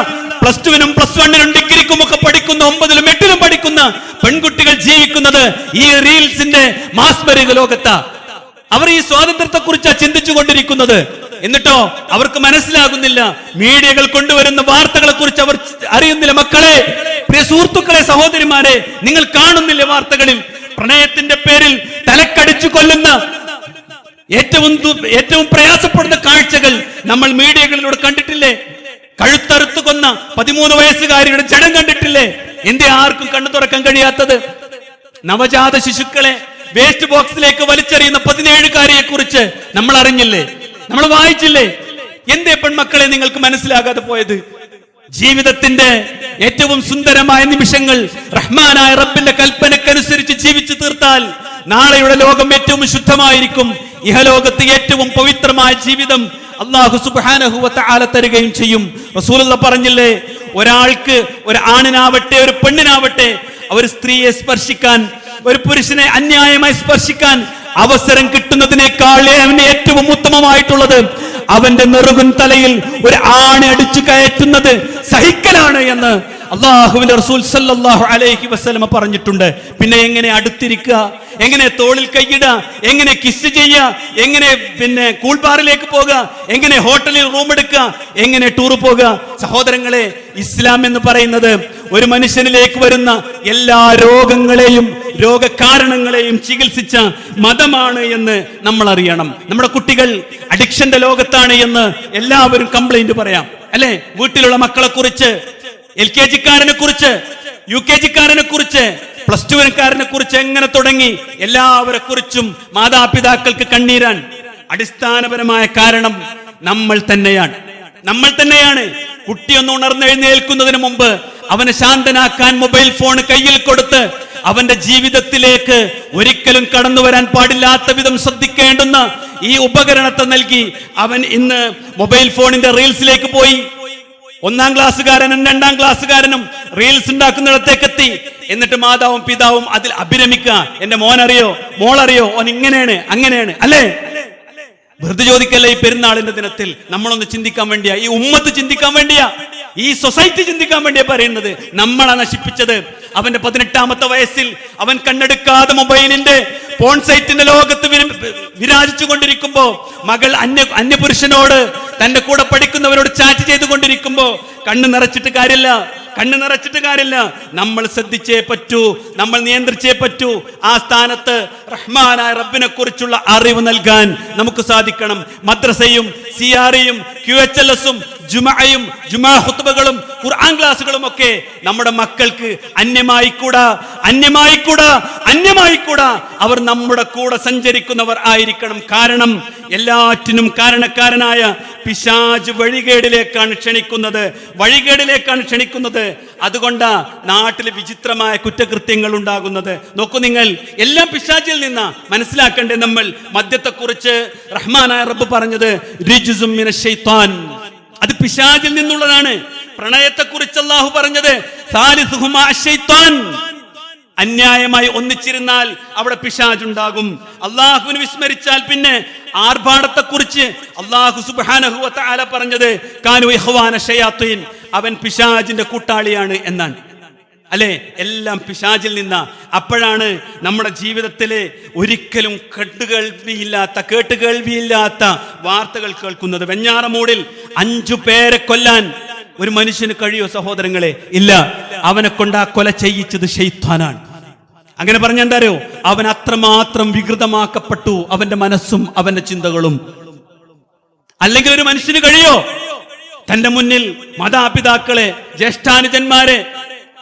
+2-നും +1-നും ഡിഗ്രിക്കും ഒക്കെ പഠിക്കുന്ന 9-ലും 8-ലും പഠിക്കുന്ന പെൺകുട്ടികൾ ജീവിക്കുന്നത് ഈ റീൽസിന്റെ മാസ്മരിക ലോകത്താ. അവർ ഈ സ്വാതന്ത്ര്യത്തെ കുറിച്ചാണ് ചിന്തിച്ചു കൊണ്ടിരിക്കുന്നത്. എന്നിട്ടോ അവർക്ക് മനസ്സിലാകുന്നില്ല, മീഡിയകൾ കൊണ്ടുവരുന്ന വാർത്തകളെ കുറിച്ച് അവർ അറിയുന്നില്ല. മക്കളെ, പ്രിയ സുഹൃത്തുക്കളെ, സഹോദരിമാരെ, നിങ്ങൾ കാണുന്നില്ല വാർത്തകളിൽ പ്രണയത്തിന്റെ പേരിൽ തലക്കടിച്ചു കൊല്ലുന്ന ഏറ്റവും പ്രയാസപ്പെടുന്ന കാഴ്ചകൾ നമ്മൾ മീഡിയകളിലൂടെ കണ്ടിട്ടില്ലേ? കഴുത്തറുത്തു കൊന്ന 13 വയസ്സുകാരിയുടെ ജഡം കണ്ടിട്ടില്ലേ? എന്തേ ആർക്കും കണ്ണു തുറക്കാൻ കഴിയാത്തത്? നവജാത ശിശുക്കളെ വേസ്റ്റ് ബോക്സിലേക്ക് വലിച്ചെറിയുന്ന 17കാരിയെ കുറിച്ച് നമ്മൾ അറിഞ്ഞില്ലേ? നമ്മൾ വായിച്ചില്ലേ? എന്തേ പെൺമക്കളെ നിങ്ങൾക്ക് മനസ്സിലാകാതെ പോയത്? ജീവിതത്തിന്റെ ഏറ്റവും സുന്ദരമായ നിമിഷങ്ങൾ റഹ്മാനായ റബ്ബിന്റെ കൽപ്പനക്കനുസരിച്ച് ജീവിച്ചു തീർത്താൽ നാളെയുടെ ലോകം ഏറ്റവും ശുദ്ധമായിരിക്കും. ഇഹലോകത്ത് ഏറ്റവും പവിത്രമായ ജീവിതം അല്ലാഹു സുബ്ഹാനഹു വ തആല തരുകയും ചെയ്യും. റസൂലുള്ളാഹി പറഞ്ഞില്ലേ, ഒരാൾക്ക്, ഒരു ആണിനാവട്ടെ ഒരു പെണ്ണിനാവട്ടെ, ഒരു സ്ത്രീയെ സ്പർശിക്കാൻ, ഒരു പുരുഷനെ അന്യായമായി സ്പർശിക്കാൻ അവസരം കിട്ടുന്നതിനേക്കാൾ ഏറ്റവും ഉത്തമമായിട്ടുള്ളത് അവന്റെ നെറുകുൻ തലയിൽ ഒരു ആണി അടിച്ചു കയറ്റുന്നത് സഹിക്കലാണ് എന്ന് അള്ളാഹുവിന്റെ റസൂൽ സല്ലല്ലാഹു അലൈഹി വസല്ലമ പറഞ്ഞിട്ടുണ്ട്. പിന്നെ എങ്ങനെ അടുത്തിരിക്കുക, എങ്ങനെ തോളിൽ കൈയിടുക, എങ്ങനെ കിസ് ചെയ്യുക, എങ്ങനെ പിന്നെ കൂൾബാറിലേക്ക് പോകുക, എങ്ങനെ ഹോട്ടലിൽ റൂം എടുക്കുക, എങ്ങനെ ടൂർ പോകുക. സഹോദരങ്ങളെ, ഇസ്ലാം എന്ന് പറയുന്നത് ഒരു മനുഷ്യനിലേക്ക് വരുന്ന എല്ലാ രോഗങ്ങളെയും രോഗകാരണങ്ങളെയും ചികിത്സിച്ച മതമാണ് എന്ന് നമ്മൾ അറിയണം. നമ്മുടെ കുട്ടികൾ അഡിക്ഷന്റെ ലോകത്താണ് എന്ന് എല്ലാവരും കംപ്ലൈന്റ് പറയാം, അല്ലെ? വീട്ടിലുള്ള മക്കളെ കുറിച്ച്, LKG കാരനെ കുറിച്ച്, UKG കാരനെ കുറിച്ച്, പ്ലസ് 2 കുറിച്ച് എങ്ങനെ തുടങ്ങി എല്ലാവരെ കുറിച്ചും മാതാപിതാക്കൾക്ക് കണ്ണീരാൻ അടിസ്ഥാനപരമായ കാരണം നമ്മൾ തന്നെയാണ്. കുട്ടിയൊന്ന് ഉണർന്നെഴുന്നേൽക്കുന്നതിന് മുമ്പ് അവനെ ശാന്തനാക്കാൻ മൊബൈൽ ഫോൺ കയ്യിൽ കൊടുത്ത് അവന്റെ ജീവിതത്തിലേക്ക് ഒരിക്കലും കടന്നു വരാൻ പാടില്ലാത്ത വിധം ശ്രദ്ധിക്കേണ്ടുന്ന ഈ ഉപകരണത്തെ നൽകി അവൻ ഇന്ന് മൊബൈൽ ഫോണിന്റെ റീൽസിലേക്ക് പോയി. 1-ാം ക്ലാസ്സുകാരനും 2-ാം ക്ലാസ്സുകാരനും റീൽസ് ഉണ്ടാക്കുന്നിടത്തേക്ക് എത്തി. എന്നിട്ട് മാതാവും പിതാവും അതിൽ അഭിരമിക്കുക. എന്റെ മോനറിയോ, മോളറിയോ, ഓൻ ഇങ്ങനെയാണ് അങ്ങനെയാണ്, അല്ലേ? വെറുതെ ചോദിക്കല്ലേ, ഈ പെരുന്നാളിന്റെ ദിനത്തിൽ നമ്മളൊന്ന് ചിന്തിക്കാൻ വേണ്ടിയാ, ഈ ഉമ്മത്ത് ചിന്തിക്കാൻ വേണ്ടിയാ, ഈ സൊസൈറ്റി ചിന്തിക്കാൻ വേണ്ടിയാ പറയുന്നത്. നമ്മളാ നശിപ്പിച്ചത്. അവന്റെ 18-ാമത്തെ വയസ്സിൽ അവൻ കണ്ണെടുക്കാതെ മൊബൈലിന്റെ പോൺ സൈറ്റിന്റെ ലോകത്ത് വിരാജിച്ചു കൊണ്ടിരിക്കുമ്പോ, മകൾ അന്യപുരുഷനോട് തന്റെ കൂടെ പഠിക്കുന്നവരോട് ചാറ്റ് ചെയ്തുകൊണ്ടിരിക്കുമ്പോ കണ്ണ് നിറച്ചിട്ട് കാര്യമില്ല. നമ്മൾ ശ്രദ്ധിച്ചേ പറ്റൂ, നമ്മൾ നിയന്ത്രിച്ചേ പറ്റൂ. ആ സ്ഥാനത്ത് റഹ്മാനായ റബ്ബിനെ കുറിച്ചുള്ള അറിവ് നൽകാൻ നമുക്ക് സാധിക്കണം. മദ്രസയും CREയും QHLSഉം ജുമാ ഖുത്ബകളും ഖുർആൻ ക്ലാസുകളും ഒക്കെ നമ്മുടെ മക്കൾക്ക് അന്യമായിക്കൂടാ. അവർ നമ്മുടെ കൂടെ സഞ്ചരിക്കുന്നവർ ആയിരിക്കണം. കാരണം എല്ലാറ്റിനും കാരണക്കാരനായ പിശാച് വഴികേടിലേക്കാണ് ക്ഷണിക്കുന്നത്. അതുകൊണ്ടാ നാട്ടിൽ വിചിത്രമായ കുറ്റകൃത്യങ്ങൾ ഉണ്ടാകുന്നത്. നോക്കൂ നിങ്ങൾ, എല്ലാം പിശാചിൽ നിന്നാ. മനസ്സിലാക്കണ്ടേ നമ്മൾ? മദ്യത്തെക്കുറിച്ച് റഹ്മാനായ റബ്ബ് പറഞ്ഞത് റിജ്സും മിനശ് ശൈത്താൻ, അത് പിശാചിൽ നിന്നുള്ളതാണ്. പ്രണയത്തെക്കുറിച്ച് അല്ലാഹു പറഞ്ഞത് സാലിസുഹുമാ അശ്ശൈത്താൻ, അന്യായമായി ഒന്നിച്ചിരുന്നാൽ അവിടെ പിശാചുണ്ടാകും. അള്ളാഹുവിനെ വിസ്മരിച്ചാൽ പിന്നെ ആർഭാടത്തെക്കുറിച്ച് അല്ലാഹു സുബ്ഹാനഹു വ തആല പറഞ്ഞത് കാനു ഇഖ്വാന ശയാത്തീൻ, അവൻ പിശാചിന്റെ കൂട്ടാളിയാണ് എന്നാണ്, അല്ലെ? എല്ലാം പിശാചിൽ നിന്നാ. അപ്പോഴാണ് നമ്മുടെ ജീവിതത്തിലെ ഒരിക്കലും കേട്ടുകേൾവിയില്ലാത്ത വാർത്തകൾ കേൾക്കുന്നത്. വെഞ്ഞാറമൂടിൽ 5 പേരെ കൊല്ലാൻ ഒരു മനുഷ്യന് കഴിയോ സഹോദരങ്ങളെ? ഇല്ല. അവനെ കൊണ്ട് ആ കൊല ചെയ്യിച്ചത് ശൈത്താനാണ്. അങ്ങനെ പറഞ്ഞെന്താരോ, അവൻ അത്രമാത്രം വികൃതമാക്കപ്പെട്ടു, അവന്റെ മനസ്സും അവന്റെ ചിന്തകളും. അല്ലെങ്കിൽ ഒരു മനുഷ്യന് കഴിയോ തന്റെ മുന്നിൽ മാതാപിതാക്കളെ, ജ്യേഷ്ഠാനുജന്മാരെ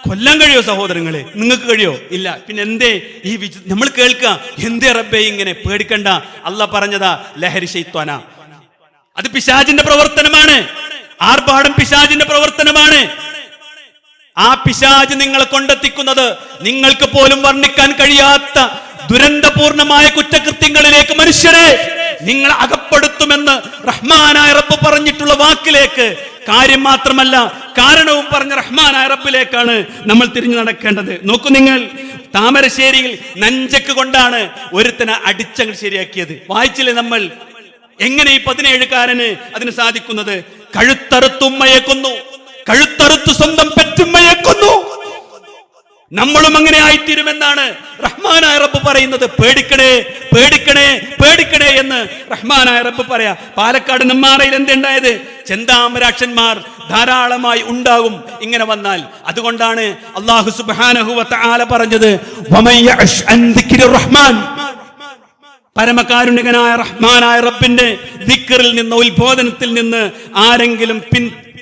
കൊല്ലാൻ കഴിയോ സഹോദരങ്ങളെ? നിങ്ങൾക്ക് കഴിയോ? ഇല്ല. പിന്നെ എന്തേ ഈ നമ്മൾ കേൾക്കുക, എന്തേ റബ്ബേ ഇങ്ങനെ? പേടിക്കണ്ട, അല്ലാഹ് പറഞ്ഞതാ ലഹരി ശൈത്വാനാ, അത് പിശാചിന്റെ പ്രവർത്തനമാണ്. ആർഭാടം പിശാചിന്റെ പ്രവർത്തനമാണ്. ആ പിശാച് നിങ്ങളെ കൊണ്ടെത്തിക്കുന്നത് നിങ്ങൾക്ക് പോലും വർണ്ണിക്കാൻ കഴിയാത്ത ദുരന്തപൂർണമായ കുറ്റകൃത്യങ്ങളിലേക്ക് മനുഷ്യരെ നിങ്ങൾ അകപ്പെടുത്തുമെന്ന് റഹ്മാനായ റബ്ബ് പറഞ്ഞിട്ടുള്ള വാക്കിലേക്ക്, കാര്യം മാത്രമല്ല കാരണവും പറഞ്ഞ റഹ്മാനായ റബ്ബിലേക്കാണ് നമ്മൾ തിരിഞ്ഞു നടക്കേണ്ടത്. നോക്കൂ നിങ്ങൾ, താമരശ്ശേരിയിൽ നഞ്ചക്ക് കൊണ്ടാണ് ഒരുത്തനെ അടിച്ചങ്ങൾ ശരിയാക്കിയത്. വായിച്ചില്ലേ നമ്മൾ? എങ്ങനെ ഈ 17കാരന് അതിന് സാധിക്കുന്നത്? കഴുത്തറുത്തുമ്മയെ കൊന്നു, കഴുത്തറുത്ത് സ്വന്തം പെറ്റുമ്മയെ കൊന്നു. നമ്മളും അങ്ങനെ ആയിത്തീരുമെന്നാണ് റഹ്മാനായ റബ്ബ് പറയുന്നത്. പേടിക്കണേ എന്ന് റഹ്മാനായ റബ്ബ് പറയാ. പാലക്കാട് നെമ്മാറയിൽ എന്തുണ്ടായത്? ചെന്താമരാക്ഷന്മാർ ധാരാളമായി ഉണ്ടാകും ഇങ്ങനെ വന്നാൽ. അതുകൊണ്ടാണ് അല്ലാഹു സുബ്ഹാനഹു വ തആല പറഞ്ഞത് വമയ്യഅശ് അൻ ദിക്രി റഹ്മാൻ, പരമകാരുണികനായ റഹ്മാനായ റബ്ബിന്റെ ദിക്റിൽ നിന്ന്, ഉത്ബോധനത്തിൽ നിന്ന് ആരെങ്കിലും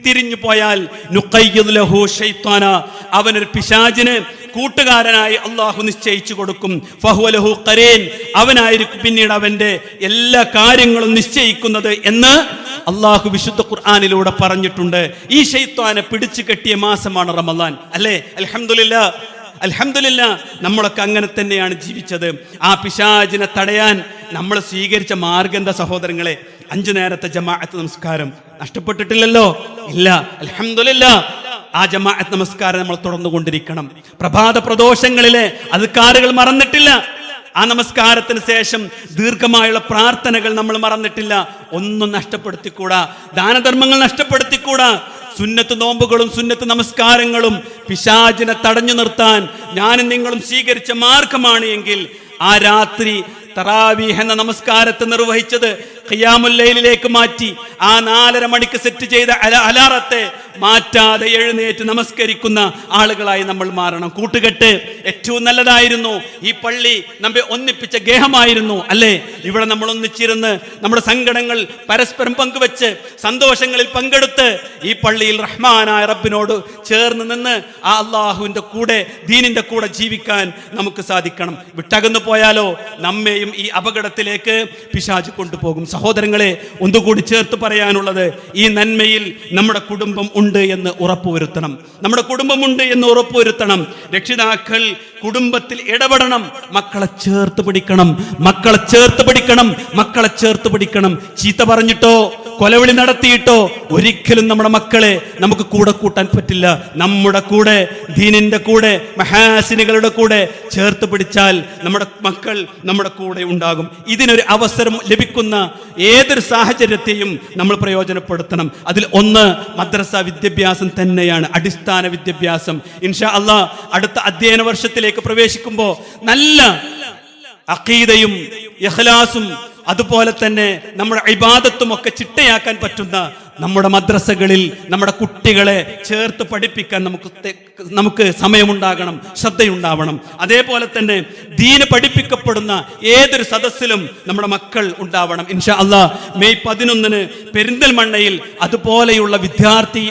തിരിഞ്ഞു പോയാൽ നുഖയ്യിദ് ലഹു ശൈത്താന, അവനൊരു പിശാചിന് കൂട്ടുകാരനായി അള്ളാഹു നിശ്ചയിച്ചു കൊടുക്കും. ഫഹുവ ലഹു ഖരീൻ, അവനായിരിക്കും പിന്നീട് അവന്റെ എല്ലാ കാര്യങ്ങളും നിശ്ചയിക്കുന്നത് എന്ന് അള്ളാഹു വിശുദ്ധ ഖുർആനിലൂടെ പറഞ്ഞിട്ടുണ്ട്. ഈ ശൈത്താനെ പിടിച്ചു കെട്ടിയ മാസമാണ് റമളാൻ, അല്ലേ? അൽഹംദുലില്ലാ നമ്മളൊക്കെ അങ്ങനെ തന്നെയാണ് ജീവിച്ചത്. ആ പിശാചിനെ തടയാൻ നമ്മൾ സ്വീകരിച്ച മാർഗം എന്താ സഹോദരങ്ങളെ? 5 നേരത്തെ ജമാഅത്ത് നമസ്കാരം നഷ്ടപ്പെട്ടിട്ടില്ലല്ലോ, ഇല്ല. അൽഹംദുലില്ലാ, ആ ജമാഅത്ത് നമസ്കാരം നമ്മൾ തുടർന്നുകൊണ്ടിരിക്കണം. പ്രഭാത പ്രദോഷങ്ങളിലെ അദ്കാറുകൾ മറന്നിട്ടില്ല. ആ നമസ്കാരത്തിന് ശേഷം ദീർഘമായുള്ള പ്രാർത്ഥനകൾ നമ്മൾ മറന്നിട്ടില്ല. ഒന്നും നഷ്ടപ്പെടുത്തിക്കൂടാ, ദാനധർമ്മങ്ങൾ നഷ്ടപ്പെടുത്തിക്കൂടാ. സുന്നത്ത് നോമ്പുകളും സുന്നത്ത് നമസ്കാരങ്ങളും പിശാചിനെ തടഞ്ഞു നിർത്താൻ ഞാനും നിങ്ങളും സ്വീകരിച്ച മാർഗമാണ് എങ്കിൽ ആ രാത്രി തറാവീഹ് എന്ന നമസ്കാരത്തെ നിർവഹിച്ചത് ഖിയാമുൽ ലൈലിലേക്ക് മാറ്റി ആ 4:30 മണിക്ക് സെറ്റ് ചെയ്ത അലാറത്തെ മാറ്റാതെ എഴുന്നേറ്റ് നമസ്കരിക്കുന്ന ആളുകളായി നമ്മൾ മാറണം. കൂട്ടുകെട്ട് ഏറ്റവും നല്ലതായിരുന്നു. ഈ പള്ളി നമ്മെ ഒന്നിപ്പിച്ച ഗേഹമായിരുന്നു അല്ലേ? ഇവിടെ നമ്മൾ ഒന്നിച്ചിരുന്ന് നമ്മുടെ സങ്കടങ്ങൾ പരസ്പരം പങ്കുവെച്ച് സന്തോഷങ്ങളിൽ പങ്കെടുത്ത് ഈ പള്ളിയിൽ റഹ്മാനായ റബ്ബിനോട് ചേർന്ന് നിന്ന് ആ അള്ളാഹുവിന്റെ കൂടെ ദീനിന്റെ കൂടെ ജീവിക്കാൻ നമുക്ക് സാധിക്കണം. വിട്ടകന്നു പോയാലോ നമ്മെയും ഈ അപകടത്തിലേക്ക് പിശാച് കൊണ്ടുപോകും. സഹോദരങ്ങളെ, ഒന്നുകൂടി ചേർത്ത് പറയാനുള്ളത്, ഈ നന്മയിൽ നമ്മുടെ കുടുംബം ഉണ്ട് എന്ന് ഉറപ്പുവരുത്തണം. നമ്മുടെ കുടുംബമുണ്ട് എന്ന് ഉറപ്പുവരുത്തണം. രക്ഷിതാക്കൾ കുടുംബത്തിൽ ഇടപെടണം. മക്കളെ ചേർത്ത് പിടിക്കണം, മക്കളെ ചേർത്ത് പിടിക്കണം, മക്കളെ ചേർത്ത് പിടിക്കണം. ചീത്ത പറഞ്ഞിട്ടോ കൊലവിളി നടത്തിയിട്ടോ ഒരിക്കലും നമ്മുടെ മക്കളെ നമുക്ക് കൂടെ കൂട്ടാൻ പറ്റില്ല. നമ്മുടെ കൂടെ, ദീനിന്റെ കൂടെ, മഹാസിനികളുടെ കൂടെ ചേർത്ത് പിടിച്ചാൽ നമ്മുടെ മക്കൾ നമ്മുടെ കൂടെ ഉണ്ടാകും. ഇതിനൊരു അവസരം ലഭിക്കുന്ന ഏതൊരു സാഹചര്യത്തെയും നമ്മൾ പ്രയോജനപ്പെടുത്തണം. അതിൽ ഒന്ന് മദ്രസ വിദ്യാഭ്യാസം തന്നെയാണ്, അടിസ്ഥാന വിദ്യാഭ്യാസം. ഇൻഷാ അല്ലാഹ് അടുത്ത അധ്യയന വർഷത്തിലേക്ക് പ്രവേശിക്കുമ്പോൾ നല്ല അഖീദയും ഇഖ്ലാസും അതുപോലെ തന്നെ നമ്മുടെ ഇബാദത്തും ഒക്കെ ചിട്ടയാക്കാൻ പറ്റുന്ന നമ്മുടെ മദ്രസകളിൽ നമ്മുടെ കുട്ടികളെ ചേർത്ത് പഠിപ്പിക്കാൻ നമുക്ക് സമയമുണ്ടാകണം, ശ്രദ്ധയുണ്ടാവണം. അതേപോലെ തന്നെ ദീന് പഠിപ്പിക്കപ്പെടുന്ന ഏതൊരു സദസ്സിലും നമ്മുടെ മക്കൾ ഉണ്ടാവണം. ഇൻഷാ അല്ലാഹ് മെയ് 11 പെരിന്തൽമണ്ണയിൽ അതുപോലെയുള്ള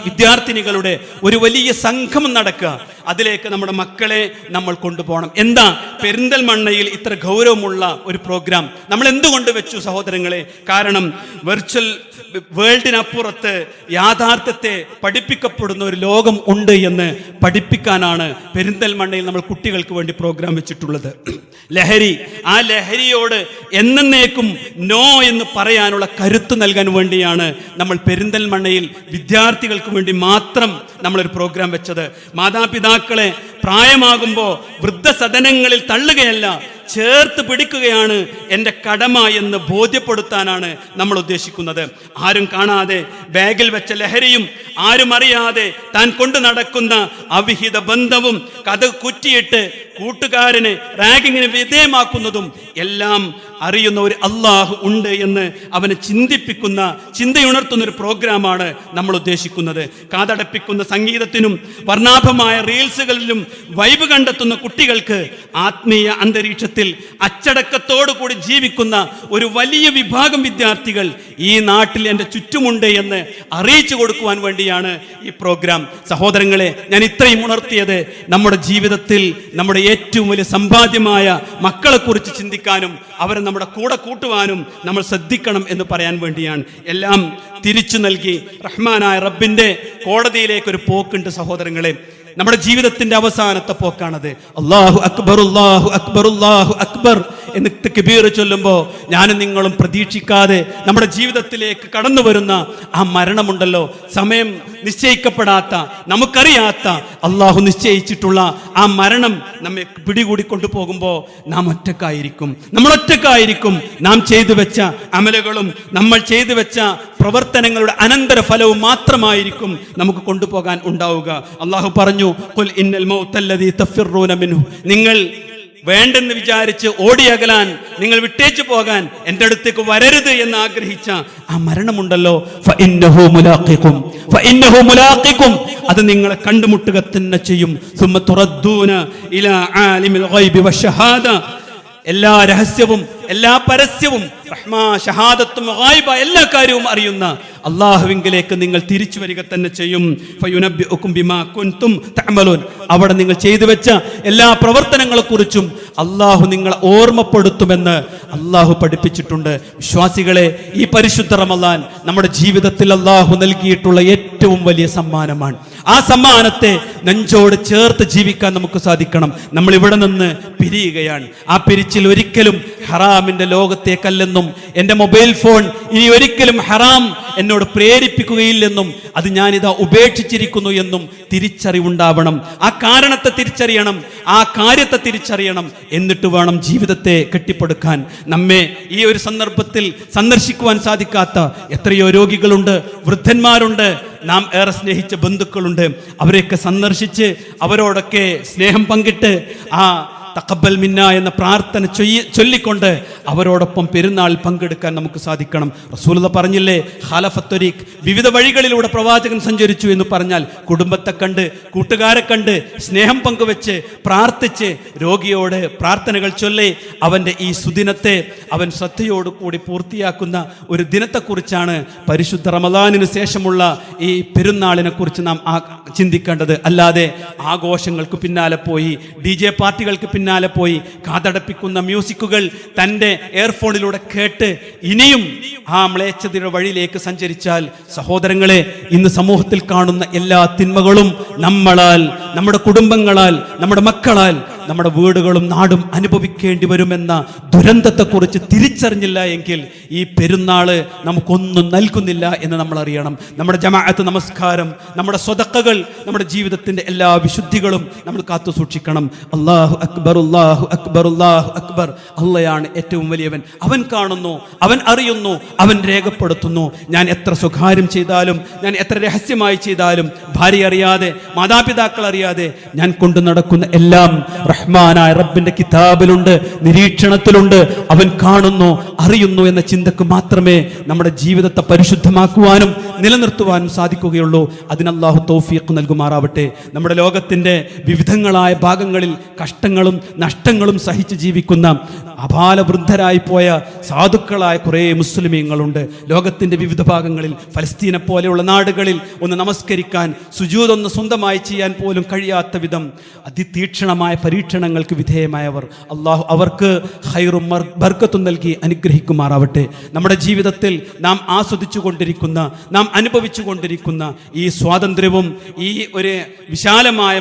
വിദ്യാർത്ഥിനികളുടെ ഒരു വലിയ സംഗമം നടക്കുക. അതിലേക്ക് നമ്മുടെ മക്കളെ നമ്മൾ കൊണ്ടുപോകണം. എന്താ പെരിന്തൽമണ്ണയിൽ ഇത്ര ഗൗരവമുള്ള ഒരു പ്രോഗ്രാം നമ്മൾ എന്തുകൊണ്ട് വെച്ചു സഹോദരങ്ങളെ? കാരണം വെർച്വൽ വേൾഡിനപ്പുറത്ത് യാഥാർത്ഥ്യത്തെ പഠിപ്പിക്കപ്പെടുന്ന ഒരു ലോകം ഉണ്ട് എന്ന് പഠിപ്പിക്കാനാണ് പെരിന്തൽമണ്ണയിൽ നമ്മൾ കുട്ടികൾക്ക് വേണ്ടി പ്രോഗ്രാം വെച്ചിട്ടുള്ളത്. ലഹരി, ആ ലഹരിയോട് എന്നേക്കും നോ എന്ന് പറയാനുള്ള കരുത്ത് നൽകാൻ വേണ്ടിയാണ് നമ്മൾ പെരിന്തൽമണ്ണയിൽ വിദ്യാർത്ഥികൾക്ക് വേണ്ടി മാത്രം നമ്മളൊരു പ്രോഗ്രാം വെച്ചത്. മാതാപിതാക്കളെ പ്രായമാകുമ്പോൾ വൃദ്ധസദനങ്ങളിൽ തള്ളുകയല്ല, ചേർത്ത് പിടിക്കുകയാണ് എൻ്റെ കടമ എന്ന് ബോധ്യപ്പെടുത്താനാണ് നമ്മൾ ഉദ്ദേശിക്കുന്നത്. ആരും കാണാതെ ബാഗിൽ വെച്ച ലഹരിയും ആരും അറിയാതെ താൻ കൊണ്ടു നടക്കുന്ന അവിഹിത ബന്ധവും കഥ കുറ്റിയിട്ട് കൂട്ടുകാരനെ റാഗിങ്ങിന് വിധേയമാക്കുന്നതും എല്ലാം അറിയുന്ന ഒരു അള്ളാഹു ഉണ്ട് എന്ന് അവനെ ചിന്തിപ്പിക്കുന്ന, ചിന്തയുണർത്തുന്ന ഒരു പ്രോഗ്രാമാണ് നമ്മൾ ഉദ്ദേശിക്കുന്നത്. കാതടപ്പിക്കുന്ന സംഗീതത്തിനും വർണ്ണാഭമായ റീൽസുകളിലും വൈബ് കണ്ടെത്തുന്ന കുട്ടികൾക്ക് ആത്മീയ അന്തരീക്ഷത്തിൽ അച്ചടക്കത്തോടു കൂടി ജീവിക്കുന്ന ഒരു വലിയ വിഭാഗം വിദ്യാർത്ഥികൾ ഈ നാട്ടിൽ എൻ്റെ ചുറ്റുമുണ്ട് എന്ന് അറിയിച്ചു കൊടുക്കുവാൻ വേണ്ടിയാണ് ഈ പ്രോഗ്രാം. സഹോദരങ്ങളെ, ഞാൻ ഇത്രയും ഉണർത്തിയത് നമ്മുടെ ജീവിതത്തിൽ നമ്മുടെ ഏറ്റവും വലിയ സമ്പാദ്യമായ മക്കളെക്കുറിച്ച് ചിന്തിക്കാനും അവരെ നമ്മുടെ കൂടെ കൂട്ടുവാനും നമ്മൾ ശ്രദ്ധിക്കണം എന്ന് പറയാൻ വേണ്ടിയാണ്. എല്ലാം തിരിച്ചു നൽകി റഹ്മാനായ റബ്ബിന്റെ കോടതിയിലേക്ക് ഒരു പോക്കുണ്ട് സഹോദരങ്ങളെ. നമ്മുടെ ജീവിതത്തിന്റെ അവസാനത്തെ പോക്കാണത്. അല്ലാഹു അക്ബർ, അല്ലാഹു അക്ബർ, അല്ലാഹു അക്ബർ എന്ന് തക്ബീർ ചൊല്ലുമ്പോൾ ഞാനും നിങ്ങളും പ്രതീക്ഷിക്കാതെ നമ്മുടെ ജീവിതത്തിലേക്ക് കടന്നു വരുന്ന ആ മരണമുണ്ടല്ലോ, സമയം നിശ്ചയിക്കപ്പെടാത്ത, നമുക്കറിയാത്ത അള്ളാഹു നിശ്ചയിച്ചിട്ടുള്ള ആ മരണം നമ്മെ പിടികൂടി കൊണ്ടുപോകുമ്പോൾ നാം ഒറ്റക്കായിരിക്കും. നമ്മൾ ഒറ്റക്കായിരിക്കും. നാം ചെയ്തു വെച്ച അമലുകളും നമ്മൾ ചെയ്തു വെച്ച പ്രവർത്തനങ്ങളുടെ അനന്തര ഫലവും മാത്രമായിരിക്കും നമുക്ക് കൊണ്ടുപോകാൻ ഉണ്ടാവുക. അള്ളാഹു പറഞ്ഞു, ഖുൽ ഇന്നൽ മൗതല്ലദീ തഫിറൂന മിൻഹു, നിങ്ങൾ വേണ്ടെന്ന് വിചാരിച്ച് ഓടിയകലാൻ, നിങ്ങൾ വിട്ടേച്ചു പോകാൻ എൻ്റെ അടുത്തേക്ക് വരരുത് എന്ന് ആഗ്രഹിച്ച ആ മരണമുണ്ടല്ലോ, ഫഇന്നഹു മുലാഖികും, ഫഇന്നഹു മുലാഖികും, അത് നിങ്ങളെ കണ്ടുമുട്ടുക തന്നെ ചെയ്യും. സുമ്മ തുറദ്ദൂന ഇലാ ആലിമിൽ ഗൈബി വശഹാദ, എല്ലാ രഹസ്യവും എല്ലാ പരസ്യവും ഷഹാദത്തും ഗൈബ എല്ലാ കാര്യവും അറിയുന്ന അള്ളാഹുവിലേക്ക് നിങ്ങൾ തിരിച്ചു വരിക തന്നെ ചെയ്യും. ഫയുനബ്ബിഉകും ബിമാ കുൻതും തഅമലൂൻ, അവിടെ നിങ്ങൾ ചെയ്തു വെച്ച എല്ലാ പ്രവർത്തനങ്ങളെക്കുറിച്ചും അള്ളാഹു നിങ്ങളെ ഓർമ്മപ്പെടുത്തുമെന്ന് അള്ളാഹു പഠിപ്പിച്ചിട്ടുണ്ട്. വിശ്വാസികളെ, ഈ പരിശുദ്ധ റമളാൻ നമ്മുടെ ജീവിതത്തിൽ അള്ളാഹു നൽകിയിട്ടുള്ള ഏറ്റവും വലിയ സമ്മാനമാണ്. ആ സമ്മാനത്തെ നെഞ്ചോട് ചേർത്ത് ജീവിക്കാൻ നമുക്ക് സാധിക്കണം. നമ്മൾ ഇവിടെ നിന്ന് പിരിയുകയാണ്. ആ പിരിച്ചിൽ ഒരിക്കലും ഹറാമിന്റെ ലോകത്തേക്കല്ലെന്നും എൻ്റെ മൊബൈൽ ഫോൺ ഇനി ഒരിക്കലും ഹറാം എന്നോട് പ്രേരിപ്പിക്കുകയില്ലെന്നും അത് ഞാനിതാ ഉപേക്ഷിച്ചിരിക്കുന്നു എന്നും തിരിച്ചറിവുണ്ടാവണം. ആ കാരണത്തെ തിരിച്ചറിയണം, ആ കാര്യത്തെ തിരിച്ചറിയണം. എന്നിട്ട് വേണം ജീവിതത്തെ കെട്ടിപ്പടുക്കാൻ. നമ്മെ ഈ ഒരു സന്ദർഭത്തിൽ സന്ദർശിക്കുവാൻ സാധിക്കാത്ത എത്രയോ രോഗികളുണ്ട്, വൃദ്ധന്മാരുണ്ട്, നാം ഏറെ സ്നേഹിച്ച ബന്ധുക്കളുണ്ട്. അവരെയൊക്കെ സന്ദർശിച്ച് അവരോടൊക്കെ സ്നേഹം പങ്കിട്ട് ആ തഖബ്ബൽ മിന്ന എന്ന പ്രാർത്ഥന ചൊല്ലിക്കൊണ്ട് അവരോടൊപ്പം പെരുന്നാൾ പങ്കെടുക്കാൻ നമുക്ക് സാധിക്കണം. റസൂലുള്ളാഹി പറഞ്ഞില്ലേ, ഖാലഫത്തൊരീഖ്, വിവിധ വഴികളിലൂടെ പ്രവാചകൻ സഞ്ചരിച്ചു എന്ന് പറഞ്ഞാൽ കുടുംബത്തെ കണ്ട്, കൂട്ടുകാരെ കണ്ട്, സ്നേഹം പങ്കുവെച്ച്, പ്രാർത്ഥിച്ച്, രോഗിയോട് പ്രാർത്ഥനകൾ ചൊല്ലി അവൻ്റെ ഈ സുദിനത്തെ അവൻ ശ്രദ്ധയോടുകൂടി പൂർത്തിയാക്കുന്ന ഒരു ദിനത്തെക്കുറിച്ചാണ് പരിശുദ്ധ റമദാനിന് ശേഷമുള്ള ഈ പെരുന്നാളിനെ കുറിച്ച് നാം ചിന്തിക്കേണ്ടത്. അല്ലാതെ ആഘോഷങ്ങൾക്ക് പിന്നാലെ പോയി, DJ പാർട്ടികൾക്ക് പിന്നാലെ പോയി, കാതടപ്പിക്കുന്ന മ്യൂസിക്കുകൾ തൻ്റെ എയർഫോണിലൂടെ കേട്ട് ഇനിയും ആ മ്ലേച്ഛതയുടെ വഴിയിലേക്ക് സഞ്ചരിച്ചാൽ, സഹോദരങ്ങളെ, ഇന്ന് സമൂഹത്തിൽ കാണുന്ന എല്ലാ തിന്മകളും നമ്മളാൽ, നമ്മുടെ കുടുംബങ്ങളാൽ, നമ്മുടെ മക്കളാൽ, നമ്മുടെ വീടുകളും നാടും അനുഭവിക്കേണ്ടി വരുമെന്ന ദുരന്തത്തെക്കുറിച്ച് തിരിച്ചറിഞ്ഞില്ല എങ്കിൽ ഈ പെരുന്നാള് നമുക്കൊന്നും നൽകുന്നില്ല എന്ന് നമ്മൾ അറിയണം. നമ്മുടെ ജമാഅത്ത് നമസ്കാരം, നമ്മുടെ സ്വതക്കകൾ, നമ്മുടെ ജീവിതത്തിന്റെ എല്ലാ വിശുദ്ധികളും നമ്മൾ കാത്തു സൂക്ഷിക്കണം. അല്ലാഹു അക്ബർ, അല്ലാഹു അക്ബർ, അല്ലാഹു അക്ബർ. അള്ളയാണ് ഏറ്റവും വലിയവൻ. അവൻ കാണുന്നു, അവൻ അറിയുന്നു, അവൻ രേഖപ്പെടുത്തുന്നു. ഞാൻ എത്ര സ്വകാര്യം ചെയ്താലും, ഞാൻ എത്ര രഹസ്യമായി ചെയ്താലും, ഭാര്യ അറിയാതെ, മാതാപിതാക്കൾ അറിയാതെ ഞാൻ കൊണ്ടു നടക്കുന്ന എല്ലാം റഹ്മാനായ റബ്ബിന്റെ കിതാബിലുണ്ട്, നിരീക്ഷണത്തിലുണ്ട്. അവൻ കാണുന്നു, അറിയുന്നു എന്ന ചിന്തക്ക് മാത്രമേ നമ്മുടെ ജീവിതത്തെ പരിശുദ്ധമാക്കുവാനും നിലനിർത്തുവാനും സാധിക്കുകയുള്ളൂ. അതിന് അല്ലാഹു തൗഫീഖ് നൽകുമാറാവട്ടെ. നമ്മുടെ ലോകത്തിന്റെ വിവിധങ്ങളായ ഭാഗങ്ങളിൽ കഷ്ടങ്ങളും നഷ്ടങ്ങളും സഹിച്ച് ജീവിക്കുന്ന അപാലവൃദ്ധരായി പോയ സാധുക്കളായ കുറേ മുസ്ലിമീങ്ങളുണ്ട്. ലോകത്തിന്റെ വിവിധ ഭാഗങ്ങളിൽ, ഫലസ്തീനെ പോലെയുള്ള നാടുകളിൽ ഒന്ന് നമസ്കരിക്കാൻ, സുജൂദൊന്ന് സ്വന്തമായി ചെയ്യാൻ പോലും കഴിയാത്ത വിധം അതിതീക്ഷണമായ പരീക്ഷണങ്ങൾക്ക് വിധേയമായവർ, അള്ളാഹു അവർക്ക് ഖൈറും ബർക്കത്തും നൽകി അനുഗ്രഹിക്കുമാറാവട്ടെ. നമ്മുടെ ജീവിതത്തിൽ നാം ആസ്വദിച്ചു കൊണ്ടിരിക്കുന്ന, നാം അനുഭവിച്ചു കൊണ്ടിരിക്കുന്ന ഈ സ്വാതന്ത്ര്യവും ഈ ഒരു വിശാലമായ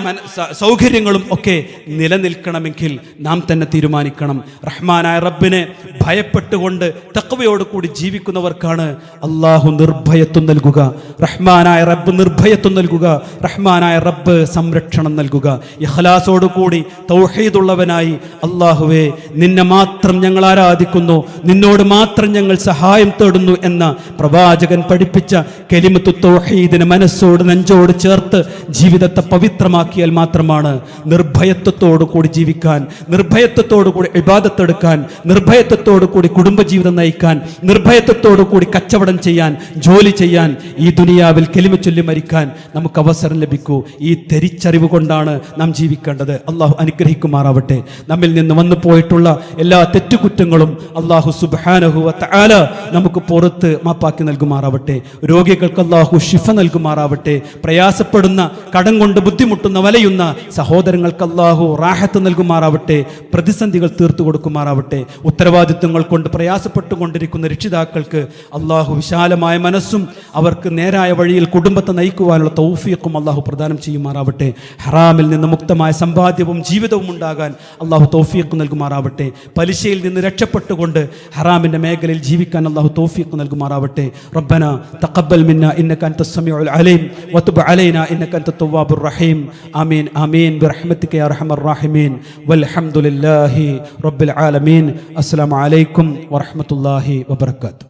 സൗകര്യങ്ങളും ഒക്കെ നിലനിൽക്കണമെങ്കിൽ നാം തന്നെ തീരുമാനിക്കണം. റഹ്മാനായ റബ്ബിനെ ഭയപ്പെട്ടുകൊണ്ട് തഖ്വയോട് കൂടി ജീവിക്കുന്നവർക്കാണ് അള്ളാഹു നിർഭയത്വം നൽകുക. റഹ്മാനായ റബ്ബ് നിർഭയത്വം നൽകുക. റഹ്മാനായ റബ്ബ് സംരക്ഷണം നൽകുക. ഇഖ്ലാസോട് കൂടി തൗഹീദുള്ളവനായി, അള്ളാഹുവേ നിന്നെ മാത്രം ഞങ്ങൾ ആരാധിക്കുന്നു, നിന്നോട് മാത്രം ഞങ്ങൾ സഹായം തേടുന്നു എന്ന പ്രവാചകൻ പഠിപ്പിച്ച കലിമത്തു തൗഹീദിനെ മനസ്സോട് നെഞ്ചോട് ചേർത്ത് ജീവിതത്തെ പവിത്രമാക്കിയാൽ മാത്രമാണ് നിർഭയത്വത്തോടു കൂടി ജീവിക്കാൻ, നിർഭയത്വത്തോടു കൂടി ഇബാദത്ത് എടുക്കാൻ, നിർഭയത്വത്തോടു കൂടി കുടുംബജീവിതം നയിക്കാൻ, നിർഭയത്വത്തോടു കൂടി കച്ചവടം ചെയ്യാൻ, ജോലി ചെയ്യാൻ, ഈ ദുനിയാവിൽ കലിമ ചൊല്ലി മരിക്കാൻ നമുക്ക് അവസരം ലഭിക്കൂ. ഈ തിരിച്ചറിവ് കൊണ്ടാണ് നാം ജീവിക്കേണ്ടത്. അള്ളാഹു അനുഗ്രഹിക്കുമാറാവട്ടെ. നമ്മിൽ നിന്ന് വന്നു പോയിട്ടുള്ള എല്ലാ തെറ്റുകുറ്റങ്ങളും അള്ളാഹു സുബ്ഹാനഹു വ തആല നമുക്ക് പുറത്ത് മാപ്പാക്കി നൽകുമാറാവട്ടെ. രോഗികൾക്ക് അള്ളാഹു ശിഫ നൽകുമാറാവട്ടെ. പ്രയാസപ്പെടുന്ന, കടം കൊണ്ട് ബുദ്ധിമുട്ടുന്ന, വലയുന്ന സഹോദരങ്ങൾക്ക് അള്ളാഹു റാഹത്ത് നൽകുമാറാവട്ടെ. പ്രതിസന്ധികൾ തീർത്തു കൊടുക്കുമാറാവട്ടെ. ഉത്തരവാദിത്വങ്ങൾ കൊണ്ട് പ്രയാസപ്പെട്ടുകൊണ്ടിരിക്കുന്ന രക്ഷിതാക്കൾക്ക് അള്ളാഹു വിശാലമായ മനസ്സും അവർക്ക് നേരായ വഴിയിൽ കുടുംബത്തെ നയിക്കുവാനുള്ള തൗഫീഖും അള്ളാഹു പ്രദാനം ചെയ്യുമാറാവട്ടെ. ഹറാമിൽ നിന്ന് മുക്തമായ സമ്പാദ്യവും ജീവിതവും ഉണ്ടാകാൻ അള്ളാഹു തൗഫീഖ് നൽകുമാറാവട്ടെ. പലിശയിൽ നിന്ന് രക്ഷപ്പെട്ടുകൊണ്ട് ഹറാമിന്റെ മേഖലയിൽ ജീവിക്കാൻ അള്ളാഹു തൗഫീഖ് നൽകുമാറാവട്ടെ. റബ്ബന തഖബ്ബൽ മിന്നാ ഇന്നക അൻതസ് സമീഉൽ അലീം വതുബ് അലൈനാ ഇന്നക അൻതത് തവ്വാബുർ റഹീം. ആമീൻ ആമീൻ ബിറഹ്മതിക യാ അർഹമർ റഹീമീൻ വൽഹംദുലില്ലാഹി റബ്ബിൽ ആലമീൻ. അസ്സലാമു അലൈക്കും വറഹ്മത്തുള്ളാഹി വബറകാതുഹു.